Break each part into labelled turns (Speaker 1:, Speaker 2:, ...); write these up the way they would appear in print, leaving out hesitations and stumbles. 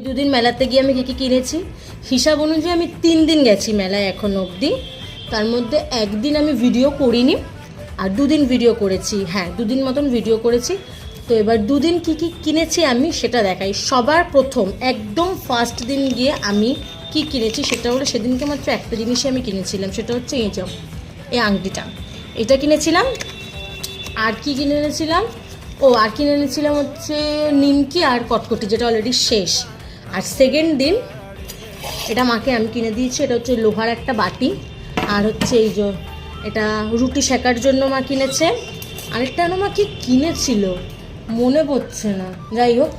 Speaker 1: দুদিন মেলাতে গিয়ে আমি কী কী কিনেছি হিসাব অনুযায়ী আমি 3 দিন গেছি মেলায় এখনো অবধি। তার মধ্যে একদিন আমি ভিডিও করিনি আর 2 দিন ভিডিও করেছি। হ্যাঁ, 2 দিন মতন ভিডিও করেছি। তো এবার 2 দিন কী কী কিনেছি আমি সেটা দেখাই। সবার প্রথম একদম ফার্স্ট দিন গিয়ে আমি কি কিনেছি সেটা হলো, সেদিনকে মাত্র একটা জিনিসই আমি কিনেছিলাম, সেটা হচ্ছে এই আংটিটা, এটা কিনেছিলাম। আর কি কিনে এনেছিলাম, আর কিনে এনেছিলাম হচ্ছে নিমকি আর কটকটি, যেটা অলরেডি শেষ। আর সেকেন্ড দিন এটা মাকে আমি কিনে দিয়েছি, এটা হচ্ছে লোহার একটা বাটি। আর হচ্ছে এটা রুটি সেকার জন্য মা কিনেছে। আরেকটা মা কি কিনেছিল মনে পড়ছে না, যাই হোক।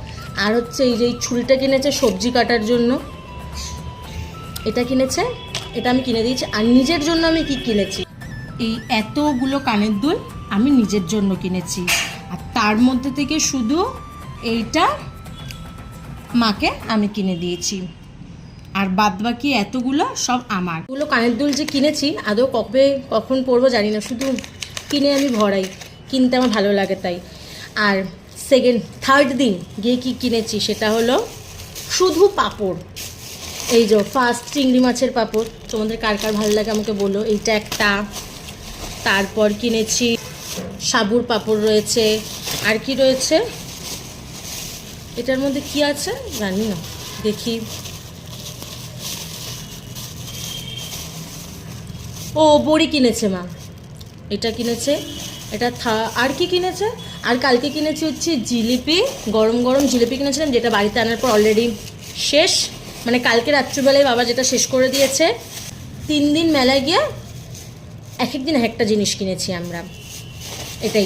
Speaker 1: আর হচ্ছে এই ছুরিটা কিনেছে সবজি কাটার জন্য, এটা কিনেছে, এটা আমি কিনে দিয়েছি। আর নিজের জন্য আমি কি কিনেছি, এই এতগুলো কানের দুল আমি নিজের জন্য কিনেছি। আর তার মধ্যে থেকে শুধু এইটা মাকে আমি কিনে দিয়েছি, আর বাদবাকি এতগুলো সব আমার। এগুলো কানের দুল যে কিনেছি আদৌ কখন পরবো জানি না, শুধু কিনে আমি ভরাই, কিনতে আমার ভালো লাগে তাই। আর থার্ড দিন গিয়ে কি কিনেছি সেটা হলো শুধু পাঁপড়। এই ফার্স্ট চিংড়ি মাছের পাঁপড়, তোমাদের কার কার ভালো লাগে আমাকে বলো। এইটা একটা। তারপর কিনেছি সাবুর পাঁপড় রয়েছে। আর কি রয়েছে এটার মধ্যে, কি আছে জানি না, দেখি। বড়ি কিনেছে মা, এটা কিনেছে। এটা আর কি কিনেছে, আর কালকে কিনেছি হচ্ছে জিলিপি, গরম গরম জিলিপি কিনেছিলাম, যেটা বাড়িতে আনার পর অলরেডি শেষ। মানে কালকে রাত্রিবেলায় বাবা যেটা শেষ করে দিয়েছে। 3 দিন মেলায় গিয়ে এক দিন একটা জিনিস কিনেছি আমরা, এটাই।